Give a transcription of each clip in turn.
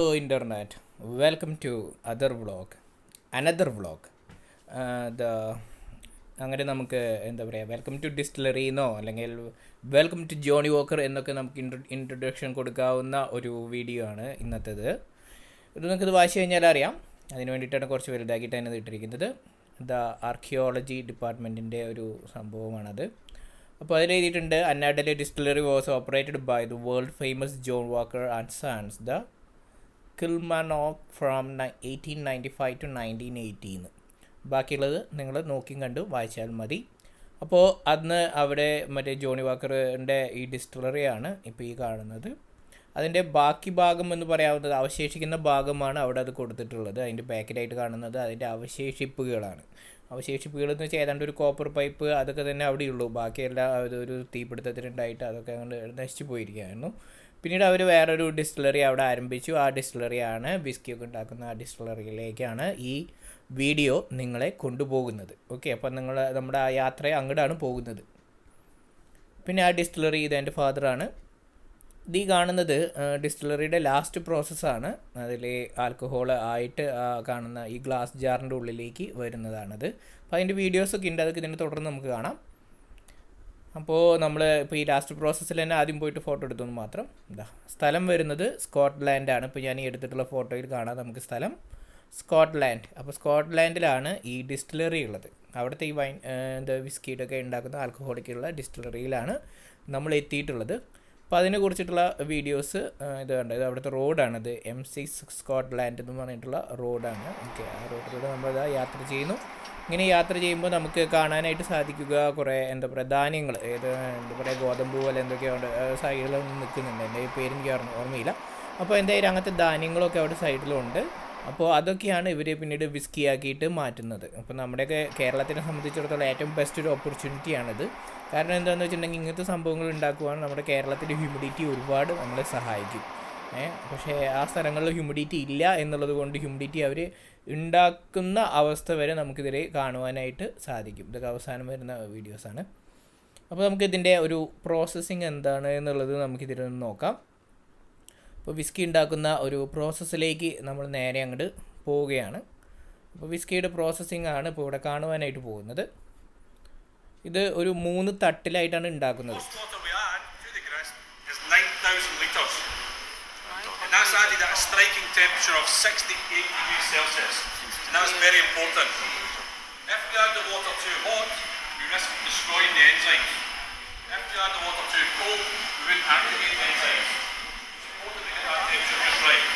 Hello internet, welcome to another vlog. The അങ്ങനെ നമുക്ക് എന്താ പറയുക വെൽക്കം ടു ഡിസ്റ്റിലറി എന്നോ അല്ലെങ്കിൽ വെൽക്കം ടു ജോണി വോക്കർ എന്നൊക്കെ നമുക്ക് ഇൻട്രൊഡക്ഷൻ കൊടുക്കാവുന്ന ഒരു വീഡിയോ ആണ് ഇന്നത്തേത്. ഇത് നിങ്ങൾക്കിത് വായിച്ചു കഴിഞ്ഞാൽ അറിയാം. അതിന് വേണ്ടിയിട്ടാണ് കുറച്ച് വലുതാക്കിയിട്ട് തന്നെ ഇട്ടിരിക്കുന്നത്. ദ ആർക്കിയോളജി ഡിപ്പാർട്ട്മെൻറ്റിൻ്റെ ഒരു സംഭവമാണത്. അപ്പോൾ അതിൽ എഴുതിയിട്ടുണ്ട്, Annandale distillery was operated by the world famous John Walker and sons the Kilmarnock from 1895 to 1918. ബാക്കിയുള്ളത് നിങ്ങൾ നോക്കിയും കണ്ടു വായിച്ചാൽ മതി. അപ്പോൾ അന്ന് അവിടെ മറ്റേ ജോണി വാക്കറിൻ്റെ ഈ ഡിസ്റ്റിലറിയാണ് ഇപ്പോൾ ഈ കാണുന്നത്. അതിൻ്റെ ബാക്കി ഭാഗം എന്ന് പറയാവുന്നത് അവശേഷിക്കുന്ന ഭാഗമാണ് അവിടെ അത് കൊടുത്തിട്ടുള്ളത്. അതിൻ്റെ ബാക്കിലായിട്ട് കാണുന്നത് അതിൻ്റെ അവശേഷിപ്പുകളാണ്. അവശേഷിപ്പുകൾ എന്ന് വെച്ചാൽ ഏതാണ്ട് ഒരു കോപ്പർ പൈപ്പ് അതൊക്കെ തന്നെ അവിടെയുള്ളൂ. ബാക്കിയെല്ലാം ഒരു തീപിടുത്തത്തിനുണ്ടായിട്ട് അതൊക്കെ അങ്ങോട്ട് നശിച്ചു പോയിരിക്കുകയായിരുന്നു. പിന്നീട് അവർ വേറൊരു ഡിസ്റ്റിലറി അവിടെ ആരംഭിച്ചു. ആ ഡിസ്റ്റിലറിയാണ് വിസ്കിയൊക്കെ ഉണ്ടാക്കുന്ന ആ ഡിസ്റ്റിലറിയിലേക്കാണ് ഈ വീഡിയോ നിങ്ങളെ കൊണ്ടുപോകുന്നത്. ഓക്കെ, അപ്പം നമ്മുടെ ആ യാത്ര അങ്ങോട്ടാണ് പോകുന്നത്. പിന്നെ ആ ഡിസ്റ്റിലറി ഇത് എൻ്റെ ഫാദറാണ്. ഇത് ഈ കാണുന്നത് ഡിസ്റ്റിലറിയുടെ ലാസ്റ്റ് പ്രോസസ്സാണ്. അതിൽ ആൽക്കഹോൾ ആയിട്ട് കാണുന്ന ഈ ഗ്ലാസ് ജാറിൻ്റെ ഉള്ളിലേക്ക് വരുന്നതാണത്. അപ്പോൾ അതിൻ്റെ വീഡിയോസൊക്കെ ഉണ്ട്, അതൊക്കെ ഇതിനെ തുടർന്ന് നമുക്ക് കാണാം. അപ്പോൾ നമ്മൾ ഇപ്പോൾ ഈ ലാസ്റ്റ് പ്രോസസ്സിൽ തന്നെ ആദ്യം പോയിട്ട് ഫോട്ടോ എടുത്തെന്ന് മാത്രം. സ്ഥലം വരുന്നത് സ്കോട്ട്ലാൻഡാണ്. ഇപ്പോൾ ഞാൻ ഈ എടുത്തിട്ടുള്ള ഫോട്ടോയിൽ കാണാം നമുക്ക് സ്ഥലം സ്കോട്ട്ലാൻഡ്. അപ്പോൾ സ്കോട്ട്ലാൻഡിലാണ് ഈ ഡിസ്റ്റിലറി ഉള്ളത്. അവിടുത്തെ ഈ വിസ്കിയുടെ ഒക്കെ ഉണ്ടാക്കുന്ന ആൽക്കഹോളിക്കുള്ള ഡിസ്റ്റിലറിയിലാണ് നമ്മൾ എത്തിയിട്ടുള്ളത്. അപ്പോൾ അതിനെക്കുറിച്ചിട്ടുള്ള വീഡിയോസ് ഇത് കണ്ടത്. ഇത് അവിടുത്തെ റോഡാണിത്, M6 സ്കോട്ട്ലാൻഡ് എന്ന് പറഞ്ഞിട്ടുള്ള റോഡാണ്. ഓക്കെ, ആ റോഡിലൂടെ നമ്മളിതാ യാത്ര ചെയ്യുന്നു. ഇങ്ങനെ യാത്ര ചെയ്യുമ്പോൾ നമുക്ക് കാണാനായിട്ട് സാധിക്കുക കുറേ എന്താ പറയുക ധാന്യങ്ങൾ, എന്താ പറയുക ഗോതമ്പ് പോലെ എന്തൊക്കെയുണ്ട് സൈഡിലൊന്നും നിൽക്കുന്നുണ്ട്. എൻ്റെ പേര് എനിക്ക് ഓർമ്മയില്ല. അപ്പോൾ എന്തായാലും അങ്ങനത്തെ ധാന്യങ്ങളൊക്കെ അവിടെ സൈഡിലുണ്ട്. അപ്പോൾ അതൊക്കെയാണ് ഇവർ പിന്നീട് വിസ്കി ആക്കിയിട്ട് മാറ്റുന്നത്. അപ്പോൾ നമ്മുടെയൊക്കെ കേരളത്തിനെ സംബന്ധിച്ചിടത്തോളം ഏറ്റവും ബെസ്റ്റ് ഒരു ഓപ്പർച്യൂണിറ്റിയാണിത്. കാരണം എന്താണെന്ന് വെച്ചിട്ടുണ്ടെങ്കിൽ ഇങ്ങനത്തെ സംഭവങ്ങൾ ഉണ്ടാക്കുവാണ് നമ്മുടെ കേരളത്തിൻ്റെ ഹ്യൂമിഡിറ്റി ഒരുപാട് നമ്മളെ സഹായിക്കും. പക്ഷേ ആ സ്ഥലങ്ങളിൽ ഹ്യൂമിഡിറ്റി ഇല്ല എന്നുള്ളത് കൊണ്ട് ഹ്യൂമിഡിറ്റി അവർ ഉണ്ടാക്കുന്ന അവസ്ഥ വരെ നമുക്കിതിൽ കാണുവാനായിട്ട് സാധിക്കും. ഇതൊക്കെ അവസാനം വരുന്ന വീഡിയോസാണ്. അപ്പോൾ നമുക്കിതിൻ്റെ ഒരു പ്രോസസ്സിങ് എന്താണ് എന്നുള്ളത് നമുക്കിതിൽ നിന്ന് നോക്കാം. അപ്പോൾ വിസ്കി ഉണ്ടാക്കുന്ന ഒരു പ്രോസസ്സിലേക്ക് നമ്മൾ നേരെ അങ്ങോട്ട് പോവുകയാണ്. അപ്പോൾ വിസ്കിയുടെ പ്രോസസ്സിങ് ആണ് ഇപ്പോൾ ഇവിടെ കാണുവാനായിട്ട് പോകുന്നത്. ഇത് ഒരു 3 തട്ടിലായിട്ടാണ് ഉണ്ടാക്കുന്നത്. That's added at a striking temperature of 68 degrees Celsius, and that's very important. If you add the water too hot, you risk destroying the enzymes. If you add the water too cold, you wouldn't activate the enzymes. It's important to get that temperature just right.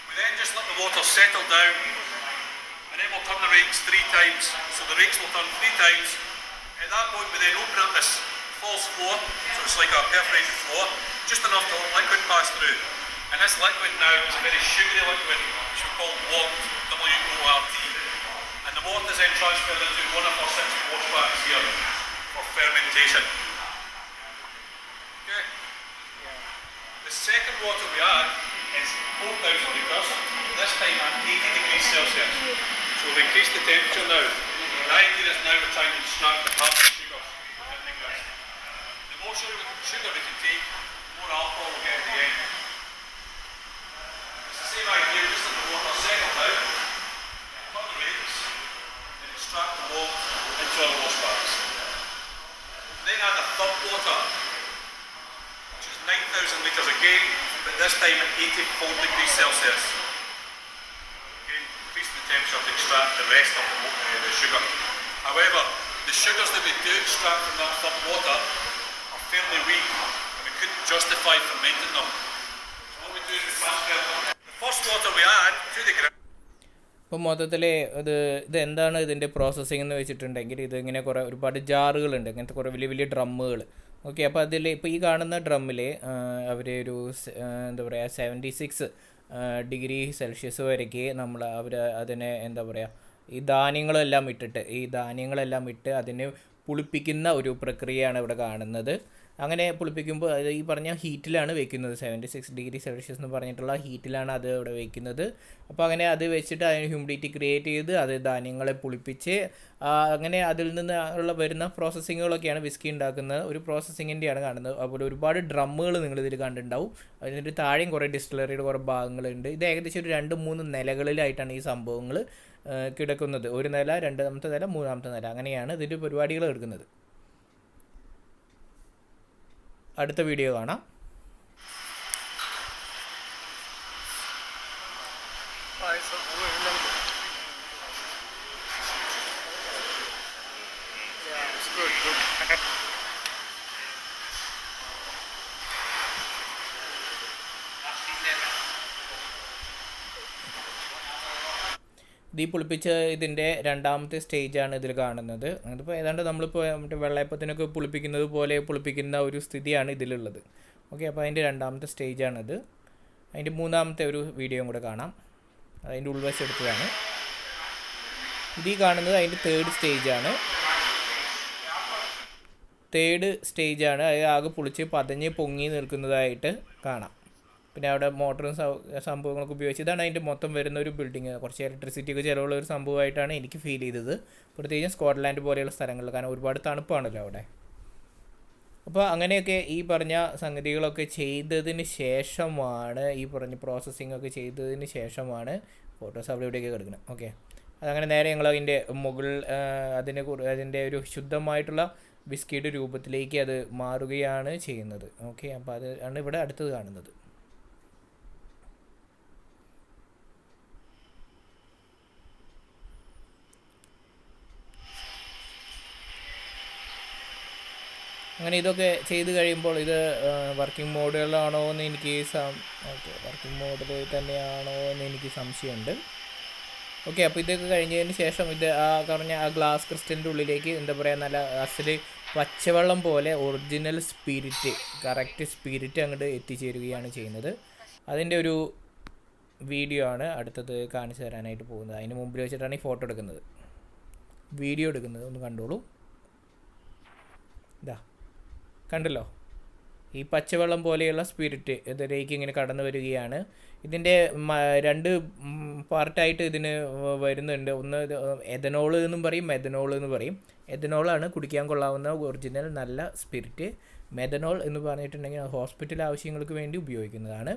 We then just let the water settle down, and then we'll turn the rakes 3 times. So the rakes will turn 3 times. At that point, we then open up this false floor, so it's like a perforated floor, just enough to let liquid pass through. And this liquid now is a very sugary liquid, which we call wort, W-O-R-T. And the wort is then transferred into one of our 60 wash bags here for fermentation. Okay? The second water we add is 4,000 litres, this time at 80 degrees Celsius. So we've increased the temperature now. The idea is now we're trying to extract the half the sugar within the grist. The more sugar we can take, the more alcohol we'll get at the end. Same idea, just let the water settle down, turn the rakes, and extract the malt into our wash bags. Then add a third water, which is 9,000 litres again, but this time at 84 degrees Celsius. Again, increasing the temperature to extract the rest of the sugar. However, the sugars that we do extract from that third water are fairly weak, and we couldn't justify fermenting them. So what we do is we transfer them. അപ്പോൾ മൊത്തത്തിൽ ഇത് എന്താണ് ഇതിൻ്റെ processing എന്ന് വെച്ചിട്ടുണ്ടെങ്കിൽ ഇതിങ്ങനെ കുറേ ഒരുപാട് ജാറുകളുണ്ട്, ഇങ്ങനത്തെ കുറേ വലിയ വലിയ ഡ്രമ്മുകൾ. ഓക്കെ, അപ്പോൾ അതിൽ ഇപ്പോൾ ഈ കാണുന്ന ഡ്രമ്മിൽ അവർ ഒരു എന്താ പറയുക 76 ഡിഗ്രി സെൽഷ്യസ് വരയ്ക്ക് അവർ അതിനെ എന്താ പറയുക ഈ ധാന്യങ്ങളെല്ലാം ഇട്ട് അതിനെ പുളിപ്പിക്കുന്ന ഒരു പ്രക്രിയയാണ് ഇവിടെ കാണുന്നത്. അങ്ങനെ പുളിപ്പിക്കുമ്പോൾ അത് ഈ പറഞ്ഞ ഹീറ്റിലാണ് വെക്കുന്നത്, 76°C എന്ന് പറഞ്ഞിട്ടുള്ള ഹീറ്റിലാണ് അത് ഇവിടെ വെക്കുന്നത്. അപ്പോൾ അങ്ങനെ അത് വെച്ചിട്ട് അതിന് ഹ്യൂമിഡിറ്റി ക്രിയേറ്റ് ചെയ്ത് അത് ധാന്യങ്ങളെ പുളിപ്പിച്ച് അങ്ങനെ അതിൽ നിന്ന് വരുന്ന പ്രോസസ്സിങ്ങുകളൊക്കെയാണ് വിസ്കി ഉണ്ടാക്കുന്ന ഒരു പ്രോസസ്സിങ്ങിൻ്റെയാണ് കാണുന്നത്. അപ്പോൾ ഒരുപാട് ഡ്രമ്മുകൾ നിങ്ങളിതിൽ കണ്ടിട്ടുണ്ടാവും. അതിൻ്റെ താഴെയും കുറേ ഡിസ്റ്റിലറിയുടെ കുറേ ഭാഗങ്ങളുണ്ട്. ഇത് ഏകദേശം ഒരു 2-3 നിലകളിലായിട്ടാണ് ഈ സംഭവങ്ങൾ കിടക്കുന്നത്. ഒരു നില, രണ്ടാമത്തെ നില, മൂന്നാമത്തെ നില, അങ്ങനെയാണ് ഇതിൻ്റെ പരിപാടികൾ എടുക്കുന്നത്. അടുത്ത വീഡിയോ കാണാം. ഈ പുളിപ്പിച്ച ഇതിൻ്റെ രണ്ടാമത്തെ സ്റ്റേജാണ് ഇതിൽ കാണുന്നത്. അതിപ്പോൾ ഏതാണ്ട് നമ്മളിപ്പോൾ മറ്റേ വെള്ളയപ്പത്തിനൊക്കെ പുളിപ്പിക്കുന്നത് പോലെ പുളിപ്പിക്കുന്ന ഒരു സ്ഥിതിയാണ് ഇതിലുള്ളത്. ഓക്കെ, അപ്പോൾ അതിൻ്റെ രണ്ടാമത്തെ സ്റ്റേജാണിത്. അതിൻ്റെ മൂന്നാമത്തെ ഒരു വീഡിയോയും കൂടെ കാണാം. അതിൻ്റെ ഉൾവശം എടുത്തതാണ്. ഇത് ഈ കാണുന്നത് അതിൻ്റെ തേർഡ് സ്റ്റേജാണ്. അത് ആകെ പുളിച്ച് പതഞ്ഞ് പൊങ്ങി നിൽക്കുന്നതായിട്ട് കാണാം. പിന്നെ അവിടെ മോട്ടറും സംഭവങ്ങളൊക്കെ ഉപയോഗിച്ച് ഇതാണ് അതിൻ്റെ മൊത്തം വരുന്ന ഒരു ബിൽഡിങ്. കുറച്ച് ഇലക്ട്രിസിറ്റി ഒക്കെ ചിലവുള്ള ഒരു സംഭവമായിട്ടാണ് എനിക്ക് ഫീൽ ചെയ്തത്, പ്രത്യേകിച്ചും സ്കോട്ട്ലാൻഡ് പോലെയുള്ള സ്ഥലങ്ങളിൽ. കാരണം ഒരുപാട് തണുപ്പാണല്ലോ അവിടെ. അപ്പോൾ അങ്ങനെയൊക്കെ ഈ പറഞ്ഞ സംഗതികളൊക്കെ ചെയ്തതിന് ശേഷമാണ്, ഈ പറഞ്ഞ പ്രോസസ്സിംഗ് ഒക്കെ ചെയ്തതിന് ശേഷമാണ് ഫോട്ടോസ് അവിടെ ഇവിടെയൊക്കെ കിടക്കുന്നത്. ഓക്കെ, അതങ്ങനെ നേരെ ഞങ്ങൾ അതിൻ്റെ മുകളിൽ അതിൻ്റെ ഒരു ശുദ്ധമായിട്ടുള്ള വിസ്കിയുടെ രൂപത്തിലേക്ക് അത് മാറുകയാണ് ചെയ്യുന്നത്. ഓക്കെ, അപ്പോൾ അത് ആണ് ഇവിടെ അടുത്തത് കാണുന്നത്. അങ്ങനെ ഇതൊക്കെ ചെയ്ത് കഴിയുമ്പോൾ ഇത് വർക്കിംഗ് മോഡുകളാണോ എന്ന് എനിക്ക് വർക്കിംഗ് മോഡൽ തന്നെയാണോ എന്ന് എനിക്ക് സംശയമുണ്ട്. ഓക്കെ, അപ്പോൾ ഇതൊക്കെ കഴിഞ്ഞതിന് ശേഷം ഇത് പറഞ്ഞ ആ ഗ്ലാസ് ക്രിസ്റ്റലിൻ്റെ ഉള്ളിലേക്ക് എന്താ പറയുക, നല്ല അസൽ പച്ചവെള്ളം പോലെ ഒറിജിനൽ കറക്റ്റ് സ്പിരിറ്റ് അങ്ങോട്ട് എത്തിച്ചേരുകയാണ് ചെയ്യുന്നത്. അതിൻ്റെ ഒരു വീഡിയോ ആണ് അടുത്തത് കാണിച്ചു തരാനായിട്ട് പോകുന്നത്. അതിന് മുമ്പിൽ വെച്ചിട്ടാണ് ഈ ഫോട്ടോ എടുക്കുന്നത്, വീഡിയോ എടുക്കുന്നത്. ഒന്ന് കണ്ടോളൂ. ഇതാ കണ്ടല്ലോ, ഈ പച്ചവെള്ളം പോലെയുള്ള സ്പിരിറ്റ് ഇതിലേക്ക് ഇങ്ങനെ കടന്നു വരികയാണ്. ഇതിൻ്റെ 2 പാർട്ടായിട്ട് ഇതിന് വരുന്നുണ്ട്. ഒന്ന് എഥനോൾ എന്നും പറയും, മെഥനോൾ എന്ന് പറയും. എഥനോളാണ് കുടിക്കാൻ കൊള്ളാവുന്ന ഒറിജിനൽ നല്ല സ്പിരിറ്റ്. മെഥനോൾ എന്ന് പറഞ്ഞിട്ടുണ്ടെങ്കിൽ ഹോസ്പിറ്റൽ ആവശ്യങ്ങൾക്ക് വേണ്ടി ഉപയോഗിക്കുന്നതാണ്,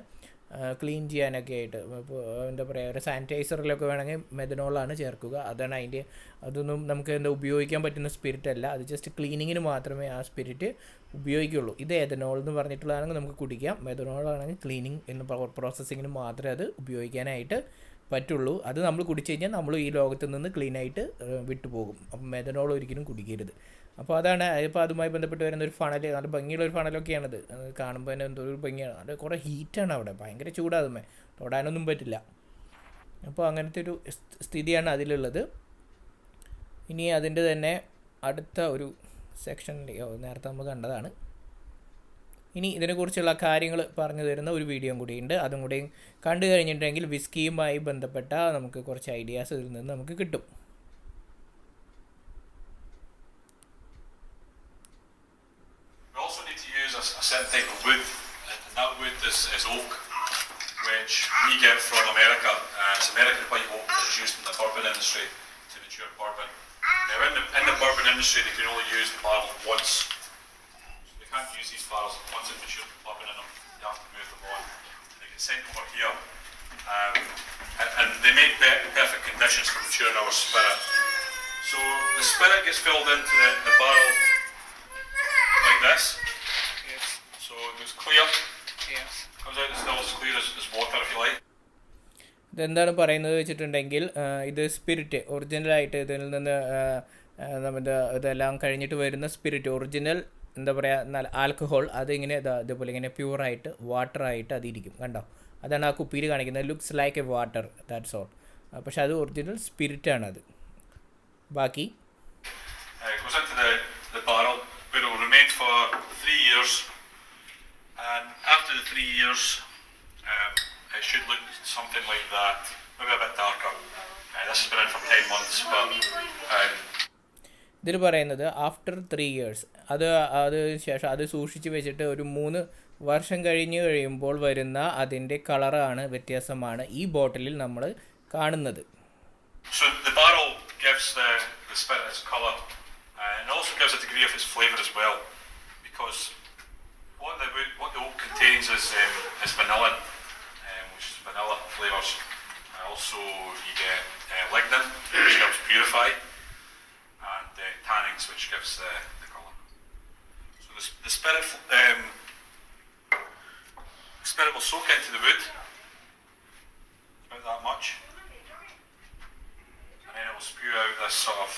ക്ലീൻ ചെയ്യാനൊക്കെ ആയിട്ട്. ഇപ്പോൾ എന്താ പറയുക, ഒരു സാനിറ്റൈസറിലൊക്കെ വേണമെങ്കിൽ മെഥനോളാണ് ചേർക്കുക. അതൊന്നും നമുക്ക് ഉപയോഗിക്കാൻ പറ്റുന്ന സ്പിരിറ്റ് അല്ല, അത് ജസ്റ്റ് ക്ലീനിങ്ങിന് മാത്രമേ ആ സ്പിരിറ്റ് ഉപയോഗിക്കുകയുള്ളൂ. ഇത് എഥനോൾ എന്ന് പറഞ്ഞിട്ടുള്ളതാണെങ്കിൽ നമുക്ക് കുടിക്കാം, മെഥനോളാണെങ്കിൽ ക്ലീനിങ് പ്രോസസ്സിങ്ങിന് മാത്രമേ അത് ഉപയോഗിക്കാനായിട്ട് പറ്റുള്ളൂ. അത് നമ്മൾ കുടിച്ചു കഴിഞ്ഞാൽ നമ്മൾ ഈ ലോകത്ത് നിന്ന് ക്ലീനായിട്ട് വിട്ടുപോകും. അപ്പം മെഥനോൾ ഒരിക്കലും കുടിക്കരുത്. അപ്പോൾ അതാണ്. ഇപ്പോൾ അതുമായി ബന്ധപ്പെട്ട് വരുന്ന ഒരു ഫണൽ, നല്ല ഭംഗിയുള്ളൊരു ഫണലൊക്കെയാണത്. കാണുമ്പോൾ തന്നെ എന്തോ ഒരു ഭംഗിയാണ്. അത് കുറേ ഹീറ്റാണ് അവിടെ, ഭയങ്കര ചൂടാകുമേ, തൊടാനൊന്നും പറ്റില്ല. അപ്പോൾ അങ്ങനത്തെ ഒരു സ്ഥിതിയാണ് അതിലുള്ളത്. ഇനി അതിൻ്റെ തന്നെ അടുത്ത ഒരു സെക്ഷനിലേക്ക് നേരത്തെ നമ്മൾ കണ്ടതാണ്. ഇനി ഇതിനെക്കുറിച്ചുള്ള കാര്യങ്ങൾ പറഞ്ഞു തരുന്ന ഒരു വീഡിയോയും കൂടിയുണ്ട്. അതും കൂടി കണ്ടു കഴിഞ്ഞിട്ടുണ്ടെങ്കിൽ വിസ്കിയുമായി ബന്ധപ്പെട്ട നമുക്ക് കുറച്ച് ഐഡിയാസ് ഇതിൽ നിന്ന് നമുക്ക് കിട്ടും. Certain type of wood, and that wood is oak, which we get from America. It's American white oak that is used in the bourbon industry to mature bourbon. Now in the bourbon industry they can only use the barrel once. So they can't use these barrels once they've matured the bourbon in them. They have to move them on. They get sent over here, and they make perfect conditions for maturing our spirit. So the spirit gets filled into the barrel like this. So it goes clear. Yes. Comes out as still as clear as water, if you like. ഇതെന്താണ് പറയുന്നത് വെച്ചിട്ടുണ്ടെങ്കിൽ, ഇത് spirit ഒറിജിനലായിട്ട് ഇതിൽ നിന്ന് നമ്മുടെ ഇതെല്ലാം കഴിഞ്ഞിട്ട് വരുന്ന സ്പിരിറ്റ് ഒറിജിനൽ എന്താ പറയുക, നല്ല ആൽക്കഹോൾ അതിങ്ങനെ ഇതേപോലെ ഇങ്ങനെ പ്യൂറായിട്ട് വാട്ടറായിട്ട് അതിരിക്കും. കണ്ടോ, അതാണ് ആ കുപ്പിയിൽ കാണിക്കുന്നത്. Looks like A water, that's all. പക്ഷെ അത് ഒറിജിനൽ സ്പിരിറ്റാണത്. ബാക്കി goes into the barrel, where it will remain for 3 years. And after the 3 years, it should look something like that, maybe a bit darker. This has been in for 10 months, but ഇതിൽ പറയുന്നത് after 3 years, അത് ശേഷം അത് സൂക്ഷിച്ച് വെച്ചിട്ട് ഒരു 3 വർഷം കഴിയുമ്പോൾ വരുന്ന അതിൻ്റെ കളറാണ് വ്യത്യാസമാണ് ഈ ബോട്ടിലിൽ നമ്മൾ കാണുന്നത്. So the barrel gives the spirit its colour, and also gives a degree of its flavour as well, because what the oak contains is vanillin, which is vanilla flavours. Also you get lignin, which helps purify, and tannins, which gives the colour. So the spirit will soak into the wood, about that much, and then it will spew out this sort of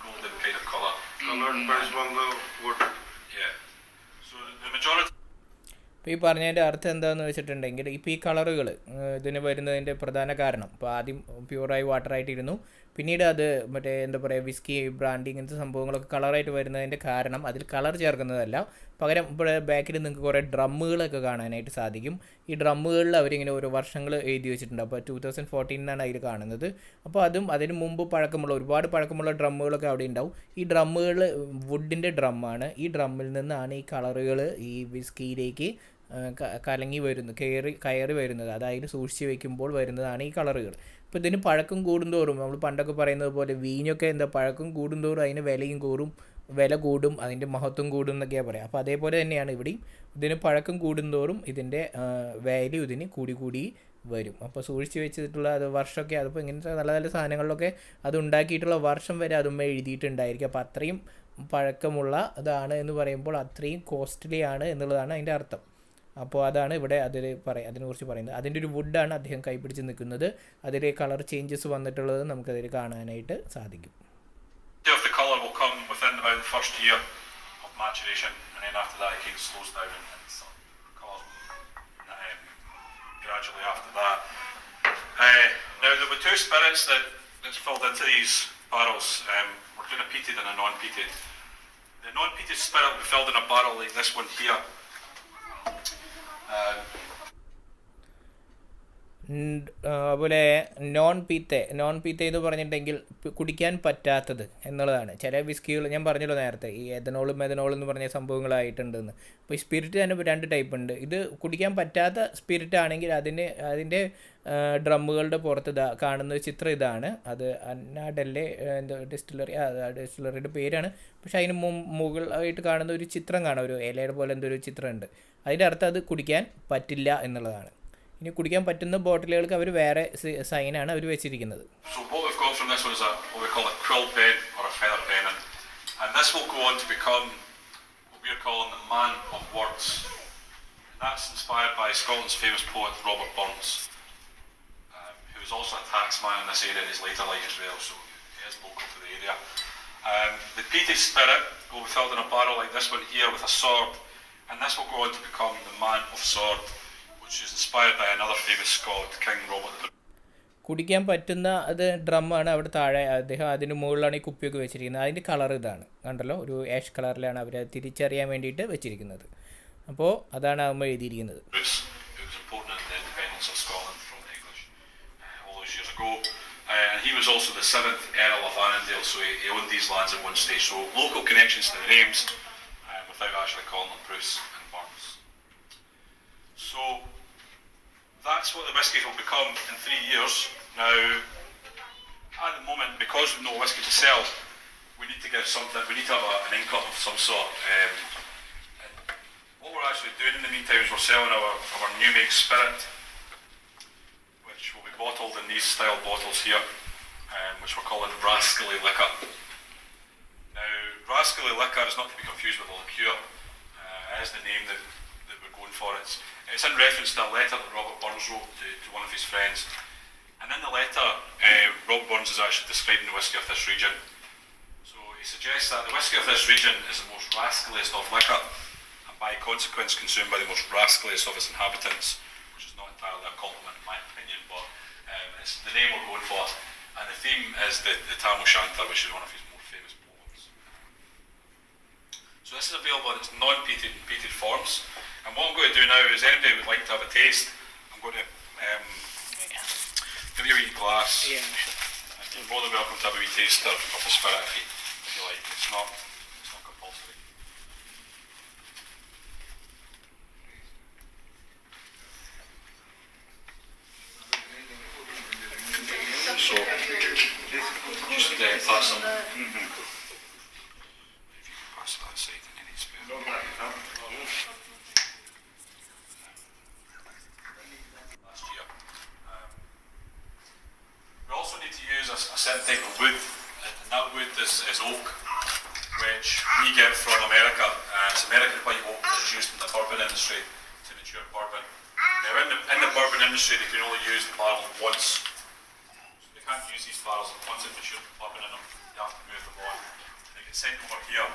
golden kind of colour. Coloured burns one little wood. Yeah. So the majority. ഇപ്പോൾ ഈ പറഞ്ഞതിൻ്റെ അർത്ഥം എന്താണെന്ന് വെച്ചിട്ടുണ്ടെങ്കിൽ ഇപ്പോൾ ഈ കളറുകൾ ഇതിന് വരുന്നതിൻ്റെ പ്രധാന കാരണം, ഇപ്പോൾ ആദ്യം പ്യൂറായി വാട്ടറായിട്ടിരുന്നു, പിന്നീട് അത് മറ്റേ എന്താ പറയുക വിസ്കി, ബ്രാൻഡി ഇങ്ങനത്തെ സംഭവങ്ങളൊക്കെ കളറായിട്ട് വരുന്നതിൻ്റെ കാരണം അതിൽ കളർ ചേർക്കുന്നതല്ല, പകരം ഇപ്പോൾ ബാക്കിൽ നിങ്ങൾക്ക് കുറേ ഡ്രമ്മുകളൊക്കെ കാണാനായിട്ട് സാധിക്കും. ഈ ഡ്രമ്മുകളിൽ അവരിങ്ങനെ ഓരോ വർഷങ്ങൾ എഴുതി വെച്ചിട്ടുണ്ട്. അപ്പോൾ 2014 അതിൽ കാണുന്നത്. അപ്പോൾ അതും അതിന് മുമ്പ് ഒരുപാട് പഴക്കമുള്ള ഡ്രമ്മുകളൊക്കെ അവിടെ ഉണ്ടാവും. ഈ ഡ്രമ്മുകൾ വുഡിൻ്റെ ഡ്രമ്മാണ്. ഈ ഡ്രമ്മിൽ നിന്നാണ് ഈ കളറുകൾ ഈ വിസ്കിയിലേക്ക് കയറി വരുന്നത്, അതായത് സൂക്ഷിച്ച് വയ്ക്കുമ്പോൾ വരുന്നതാണ് ഈ കളറുകൾ. അപ്പോൾ ഇതിന് പഴക്കം കൂടുന്തോറും, നമ്മൾ പണ്ടൊക്കെ പറയുന്നത് പോലെ വീഞ്ഞൊക്കെ പഴക്കം കൂടുന്തോറും അതിന് വില കൂടും, അതിൻ്റെ മഹത്വം കൂടും എന്നൊക്കെയാണ് പറയുക. അപ്പോൾ അതേപോലെ തന്നെയാണ് ഇവിടെയും, ഇതിന് പഴക്കം കൂടുന്തോറും ഇതിൻ്റെ വാല്യൂ ഇതിന് കൂടി വരും. അപ്പോൾ സൂക്ഷിച്ച് വെച്ചിട്ടുള്ള അത് വർഷമൊക്കെ, അതിപ്പോൾ ഇങ്ങനത്തെ നല്ല നല്ല സാധനങ്ങളിലൊക്കെ അത് ഉണ്ടാക്കിയിട്ടുള്ള വർഷം വരെ അതും എഴുതിയിട്ടുണ്ടായിരിക്കും. അപ്പോൾ അത്രയും പഴക്കമുള്ള അതാണ് എന്ന് പറയുമ്പോൾ അത്രയും കോസ്റ്റ്ലി ആണ് എന്നുള്ളതാണ് അതിൻ്റെ അർത്ഥം. അപ്പോൾ അതാണ് ഇവിടെ അതിനെക്കുറിച്ച് പറയുന്നത്. അതിൻ്റെ ഒരു വുഡാണ് അദ്ദേഹം കൈപ്പിടിച്ച് നിൽക്കുന്നത്. അതിൽ കളർ ചേഞ്ചസ് വന്നിട്ടുള്ളത് നമുക്കതിൽ കാണാനായിട്ട് സാധിക്കും. Of the colour will come within about the first year of maturation, and then after that it kind of slows down and sort of colours gradually after that. Now there were two spirits that's filled into these barrels. We're doing a peated and a non-peated. The non-peated spirit will be filled in a barrel like this one here. അതുപോലെ non പീത്തെ എന്ന് പറഞ്ഞിട്ടുണ്ടെങ്കിൽ കുടിക്കാൻ പറ്റാത്തത് എന്നുള്ളതാണ്. ചില വിസ്കികൾ ഞാൻ പറഞ്ഞല്ലോ നേരത്തെ, ഈ എഥനോളും എന്ന് പറഞ്ഞ സംഭവങ്ങളായിട്ടുണ്ടെന്ന്. അപ്പോൾ ഈ സ്പിരിറ്റ് തന്നെ 2 ടൈപ്പ് ഉണ്ട്. ഇത് കുടിക്കാൻ പറ്റാത്ത സ്പിരിറ്റ് ആണെങ്കിൽ അതിൻ്റെ ഡ്രമ്മുകളുടെ പുറത്ത് കാണുന്ന ചിത്രം ഇതാണ്. അത് അന്നാഡെല്ലെ ഡിസ്റ്റിലറിയുടെ പേരാണ്. പക്ഷേ അതിന് മുകളിലായിട്ട് കാണുന്ന ഒരു ചിത്രം കാണാം, ഒരു ഇലയുടെ പോലെ എന്തൊരു ചിത്രമുണ്ട്. അതിൻ്റെ അർത്ഥം അത് കുടിക്കാൻ പറ്റില്ല എന്നുള്ളതാണ്. ഇനി കുടിക്കാൻ പറ്റുന്ന ബോട്ടിലുകൾക്ക് അവർ വേറെ സൈനാണ് അവർ വെച്ചിരിക്കുന്നത്. So what we've got from this one is what we call a quill pen or a feather pen, and this will go on to become what we're calling the man of words. That's inspired by Scotland's famous poet Robert Burns, who was also a taxman in this area in his later life as well, so he is local to the area. The peated spirit will be filled in a barrel like this one here with a sword, and this will go on to become the man of sword, which is inspired by another famous Scot, King Robert. കുടിക്കാൻ പറ്റുന്ന അത് ഡ്രമ്മാണ്. അവിടെ താഴെ അദ്ദേഹം അതിന് മുകളിലാണ് ഈ കുപ്പിയൊക്കെ വെച്ചിരിക്കുന്നത്. അതിൻ്റെ കളർ ഇതാണ്, കണ്ടല്ലോ, ഒരു ആഷ് കളറിലാണ് അവർ തിരിച്ചറിയാൻ വേണ്ടിയിട്ട് വെച്ചിരിക്കുന്നത്. അപ്പോൾ അതാണ് നമ്മൾ എഴുതിയിരിക്കുന്നത്. And he was also the 7th Earl of Annandale, so he owned these lands at one stage. So local connections to the names, without actually calling them Bruce and Burns. So that's what the whiskies will become in 3 years. Now, at the moment, because we've no whisky to sell, we need to give something. We need to have an income of some sort. And what we're actually doing in the meantime is we're selling our new make spirit, which will be bottled in these style bottles here, which we're calling rascally liquor. Now, rascally liquor is not to be confused with a liqueur. It is the name that we're going for. It's in reference to a letter that Robert Burns wrote to one of his friends. And in the letter, Robert Burns is actually describing the whisky of this region. So he suggests that the whisky of this region is the most rascaliest of liquor, and by consequence consumed by the most rascaliest of its inhabitants, which is not entirely a compliment in my opinion, but it's the name we're going for. And the theme is the Tam O'Shanter, which is one of his most famous poems. So this is available in its non-peated and peated forms. And what I'm going to do now is, anybody who would like to have a taste, I'm going to give you a wee glass. Yeah. And you're more than welcome to have a wee taster of the spirit if you like. It's not compulsory. So, just pass them. If you can pass that side and any spare. Last year. We also need to use a certain type of wood, and that wood is oak, which we get from America. It's American white oak that's used in the bourbon industry to mature bourbon. Now in the bourbon industry they can only use the barrels once. So they can't use these barrels once they've matured the bourbon in them, they have to move them on. They get sent over here,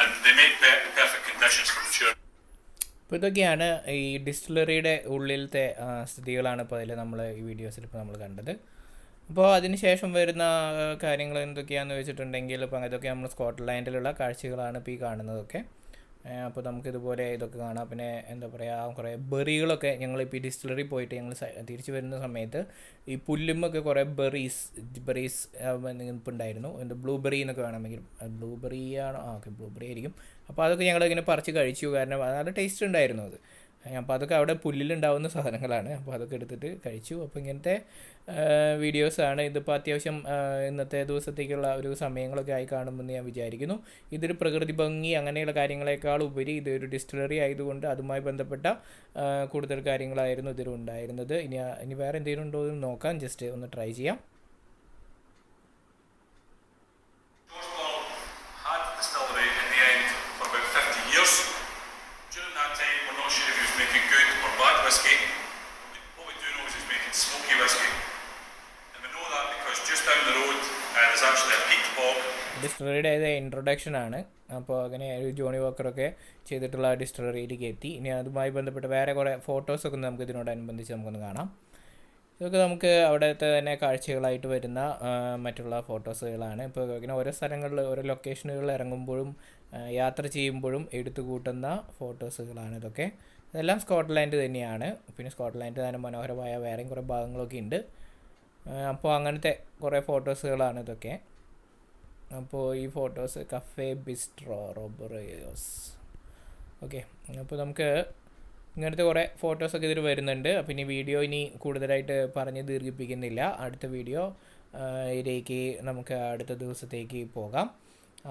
and they make perfect conditions for maturing. അപ്പോൾ ഇതൊക്കെയാണ് ഈ ഡിസ്റ്റിലറിയുടെ ഉള്ളിലത്തെ സ്ഥിതികളാണ് ഇപ്പോൾ അതിൽ നമ്മൾ ഈ വീഡിയോസിൽ ഇപ്പോൾ നമ്മൾ കണ്ടത്. അപ്പോൾ അതിന് ശേഷം വരുന്ന കാര്യങ്ങൾ എന്തൊക്കെയാണെന്ന് വെച്ചിട്ടുണ്ടെങ്കിൽ ഇപ്പോൾ അതൊക്കെ നമ്മൾ സ്കോട്ട്ലാൻഡിലുള്ള കാഴ്ചകളാണ് ഇപ്പോൾ ഈ കാണുന്നതൊക്കെ. അപ്പോൾ നമുക്കിതുപോലെ ഇതൊക്കെ കാണാം. പിന്നെ എന്താ പറയുക, കുറേ ബെറികളൊക്കെ ഞങ്ങളിപ്പോൾ ഈ ഡിസ്റ്റിലറി പോയിട്ട് ഞങ്ങൾ തിരിച്ചു വരുന്ന സമയത്ത് ഈ പുല്ലുമൊക്കെ കുറേ ബെറീസ് ഇപ്പോൾ ഉണ്ടായിരുന്നു. എന്ത് ബ്ലൂബെറി എന്നൊക്കെ വേണമെങ്കിൽ, ബ്ലൂബെറി ആണോ? ഓക്കെ, ബ്ലൂബെറി ആയിരിക്കും. അപ്പോൾ അതൊക്കെ ഞങ്ങളിങ്ങനെ പറിച്ച് കഴിച്ചു, കാരണം നല്ല ടേസ്റ്റ് ഉണ്ടായിരുന്നു അത്. അപ്പോൾ അതൊക്കെ അവിടെ പുല്ലിലുണ്ടാവുന്ന സാധനങ്ങളാണ്. അപ്പോൾ അതൊക്കെ എടുത്തിട്ട് കഴിച്ചു. അപ്പോൾ ഇങ്ങനത്തെ വീഡിയോസാണ്. ഇതിപ്പോൾ അത്യാവശ്യം ഇന്നത്തെ ദിവസത്തേക്കുള്ള ഒരു സമയങ്ങളൊക്കെ ആയി കാണുമെന്ന് ഞാൻ വിചാരിക്കുന്നു. ഇതൊരു പ്രകൃതി ഭംഗി അങ്ങനെയുള്ള കാര്യങ്ങളെക്കാൾ ഉപരി ഇതൊരു ഡിസ്റ്റിലറി ആയതുകൊണ്ട് അതുമായി ബന്ധപ്പെട്ട കൂടുതൽ കാര്യങ്ങളായിരുന്നു ഇതിലുണ്ടായിരുന്നത്. ഇനി വേറെ എന്തെങ്കിലും ഉണ്ടോ എന്ന് നോക്കാം, ജസ്റ്റ് ഒന്ന് ട്രൈ ചെയ്യാം. Whiskey. What we do know is he's making smoky whiskey, and we know that because just down the road there's actually a peat bog. ഡിസ്റ്റിലറിയുടെ ഇൻട്രൊഡക്ഷൻ ആണ്. അപ്പോൾ അങ്ങനെ ഒരു ജോണി വോക്കറൊക്കെ ചെയ്തിട്ടുള്ള ഡിസ്റ്റിലറിയിലേക്ക് എത്തി. ഇനി അതുമായി ബന്ധപ്പെട്ട് വേറെ കുറേ ഫോട്ടോസൊക്കെ നമുക്ക് ഇതിനോടനുബന്ധിച്ച് നമുക്കൊന്ന് കാണാം. ഇതൊക്കെ നമുക്ക് അവിടുത്തെ തന്നെ കാഴ്ചകളായിട്ട് വരുന്ന മറ്റുള്ള ഫോട്ടോസുകളാണ്. ഇപ്പോൾ ഇങ്ങനെ ഓരോ സ്ഥലങ്ങളിൽ ഓരോ ലൊക്കേഷനുകളിൽ ഇറങ്ങുമ്പോഴും യാത്ര ചെയ്യുമ്പോഴും എടുത്തു കൂട്ടുന്ന ഫോട്ടോസുകളാണ് ഇതൊക്കെ. ഇതെല്ലാം സ്കോട്ട്ലാൻഡ് തന്നെയാണ്. പിന്നെ സ്കോട്ട്ലാൻഡ് തന്നെ മനോഹരമായ വേറെയും കുറേ ഭാഗങ്ങളൊക്കെ ഉണ്ട്. അപ്പോൾ അങ്ങനത്തെ കുറേ ഫോട്ടോസുകളാണ് ഇതൊക്കെ. അപ്പോൾ ഈ ഫോട്ടോസ് കഫേ ബിസ്ട്രോ റോബറിയോസ്. ഓക്കെ, അപ്പോൾ നമുക്ക് ഇങ്ങനത്തെ കുറേ ഫോട്ടോസൊക്കെ ഇതിൽ വരുന്നുണ്ട്. അപ്പോൾ ഇനി വീഡിയോ കൂടുതലായിട്ട് പറഞ്ഞ് ദീർഘിപ്പിക്കുന്നില്ല. അടുത്ത വീഡിയോ ഇതിലേക്ക് നമുക്ക് അടുത്ത ദിവസത്തേക്ക് പോകാം.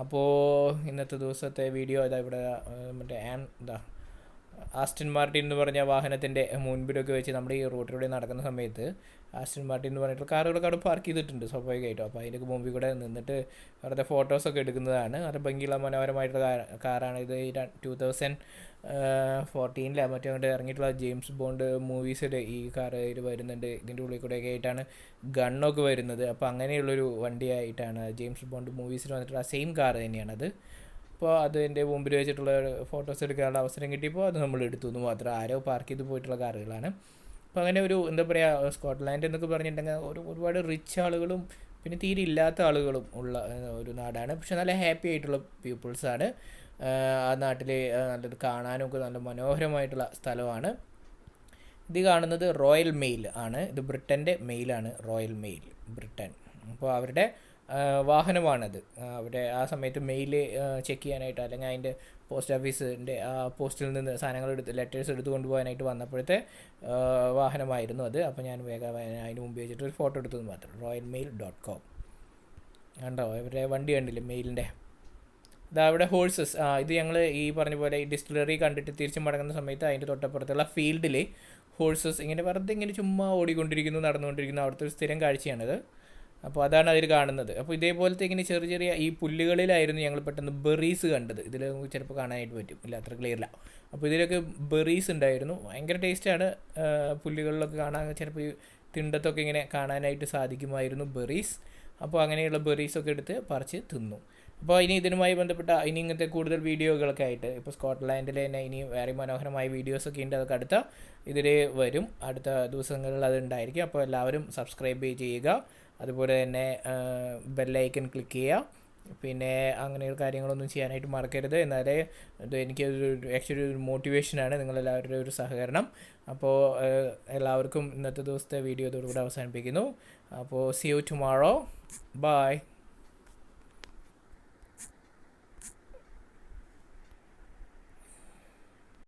അപ്പോൾ ഇന്നത്തെ ദിവസത്തെ വീഡിയോ ഇതാ ഇവിടെ മറ്റേ ആസ്റ്റൺ മാർട്ടിൻ എന്ന് പറഞ്ഞ വാഹനത്തിൻ്റെ മുൻപിലൊക്കെ വെച്ച് നമ്മുടെ ഈ റോട്ടിലൂടെ നടക്കുന്ന സമയത്ത് ആസ്റ്റൺ മാർട്ടിൻ എന്ന് പറഞ്ഞിട്ടുള്ള കാറുകളൊക്കെ അവിടെ പാർക്ക് ചെയ്തിട്ടുണ്ട് സ്വാഭാവികമായിട്ടും. അപ്പോൾ അതിൻ്റെ മുമ്പിൽ കൂടെ നിന്നിട്ട് അവരുടെ ഫോട്ടോസൊക്കെ എടുക്കുന്നതാണ്. നല്ല ഭംഗിയുള്ള മനോഹരമായിട്ടുള്ള കാറാണ് ഇത്. 2014 മറ്റേ അങ്ങോട്ട് ഇറങ്ങിയിട്ടുള്ള ജെയിംസ് ബോണ്ട് മൂവീസിൽ ഈ കാറ് ഇത് വരുന്നുണ്ട്. ഇതിൻ്റെ ഉള്ളിൽ കൂടെയൊക്കെ ആയിട്ടാണ് ഗണ്ണൊക്കെ വരുന്നത്. അപ്പോൾ അങ്ങനെയുള്ളൊരു വണ്ടിയായിട്ടാണ് ജെയിംസ് ബോണ്ട് മൂവീസിൽ വന്നിട്ടുള്ള സെയിം കാറ് തന്നെയാണത്. അപ്പോൾ അതിൻ്റെ മുമ്പിൽ വെച്ചിട്ടുള്ള ഫോട്ടോസ് എടുക്കാനുള്ള അവസരം കിട്ടിയപ്പോൾ അത് നമ്മൾ എടുത്തു എന്ന് മാത്രം. ആരോ പാർക്ക് ചെയ്ത് പോയിട്ടുള്ള കാറുകളാണ്. അപ്പോൾ അങ്ങനെ ഒരു എന്താ പറയുക, സ്കോട്ട്ലാൻഡ് എന്നൊക്കെ പറഞ്ഞിട്ടുണ്ടെങ്കിൽ ഒരുപാട് റിച്ച് ആളുകളും പിന്നെ തീരെ ഇല്ലാത്ത ആളുകളും ഉള്ള ഒരു നാടാണ്. പക്ഷെ നല്ല ഹാപ്പി ആയിട്ടുള്ള പീപ്പിൾസാണ് ആ നാട്ടിൽ. നല്ലത് കാണാനൊക്കെ നല്ല മനോഹരമായിട്ടുള്ള സ്ഥലമാണ്. ഇത് കാണുന്നത് റോയൽ മെയിൽ ആണ്. ഇത് ബ്രിട്ടൻ്റെ മെയിലാണ്, റോയൽ മെയിൽ ബ്രിട്ടൻ. അപ്പോൾ അവരുടെ വാഹനമാണത്. അവിടെ ആ സമയത്ത് മെയിൽ ചെക്ക് ചെയ്യാനായിട്ട് അല്ലെങ്കിൽ അതിൻ്റെ പോസ്റ്റ് ഓഫീസിൻ്റെ ആ പോസ്റ്റിൽ നിന്ന് സാധനങ്ങൾ ലെറ്റേഴ്സ് എടുത്തു കൊണ്ടുപോകാനായിട്ട് വന്നപ്പോഴത്തെ വാഹനമായിരുന്നു അത്. അപ്പോൾ ഞാൻ വേഗം അതിന് മുമ്പ് വെച്ചിട്ട് ഒരു ഫോട്ടോ എടുത്തത് മാത്രം. royalmail.com കണ്ടോ, ഇവരുടെ വണ്ടി കണ്ടില്ലേ മെയിലിൻ്റെ. ഇതാ അവിടെ ഹോഴ്സസ്. ഇത് ഞങ്ങൾ ഈ പറഞ്ഞ പോലെ ഈ ഡിസ്റ്റിലറി കണ്ടിട്ട് തിരിച്ച് മടങ്ങുന്ന സമയത്ത് അതിൻ്റെ തൊട്ടപ്പുറത്തുള്ള ഫീൽഡിൽ ഹോഴ്സസ് ഇങ്ങനെ വെറുതെ ഇങ്ങനെ ചുമ്മാ ഓടിക്കൊണ്ടിരിക്കുന്നു, നടന്നുകൊണ്ടിരിക്കുന്നു. അവിടുത്തെ ഒരു സ്ഥിരം കാഴ്ചയാണിത്. അപ്പോൾ അതാണ് അതിൽ കാണുന്നത്. അപ്പോൾ ഇതേപോലത്തെ ഇങ്ങനെ ചെറിയ ചെറിയ ഈ പുല്ലുകളിലായിരുന്നു ഞങ്ങൾ പെട്ടെന്ന് ബെറീസ് കണ്ടത്. ഇതിൽ ചിലപ്പോൾ കാണാനായിട്ട് പറ്റും, ഇല്ല അത്ര ക്ലിയറില്ല. അപ്പോൾ ഇതിലൊക്കെ ബെറീസ് ഉണ്ടായിരുന്നു. ഭയങ്കര ടേസ്റ്റാണ്. പുല്ലുകളിലൊക്കെ കാണാൻ ചിലപ്പോൾ ഈ തിണ്ടത്തൊക്കെ ഇങ്ങനെ കാണാനായിട്ട് സാധിക്കുമായിരുന്നു ബെറീസ്. അപ്പോൾ അങ്ങനെയുള്ള ബെറീസൊക്കെ എടുത്ത് പറിച്ച് തിന്നു. അപ്പോൾ ഇനി ഇതിനുമായി ബന്ധപ്പെട്ട ഇനി ഇങ്ങനത്തെ കൂടുതൽ വീഡിയോകളൊക്കെ ആയിട്ട് ഇപ്പോൾ സ്കോട്ട്ലാൻഡിൽ തന്നെ ഇനി വേറെ മനോഹരമായ വീഡിയോസൊക്കെ ഉണ്ട്. അതൊക്കെ അടുത്ത ഇതിൽ വരും. അടുത്ത ദിവസങ്ങളിൽ അതുണ്ടായിരിക്കും. അപ്പോൾ എല്ലാവരും സബ്സ്ക്രൈബ് ചെയ്യുക. അതുപോലെ തന്നെ ബെല്ലൈക്കൺ ക്ലിക്ക് ചെയ്യുക. പിന്നെ അങ്ങനെയുള്ള കാര്യങ്ങളൊന്നും ചെയ്യാനായിട്ട് മറക്കരുത്. എന്നാലേ ഇത് എനിക്കൊരു ആക്ച്വലി ഒരു മോട്ടിവേഷനാണ് നിങ്ങളെല്ലാവരുടെയും ഒരു സഹകരണം. അപ്പോൾ എല്ലാവർക്കും ഇന്നത്തെ ദിവസത്തെ വീഡിയോ ഇതോടുകൂടി അവസാനിപ്പിക്കുന്നു. അപ്പോൾ see you tomorrow. Bye.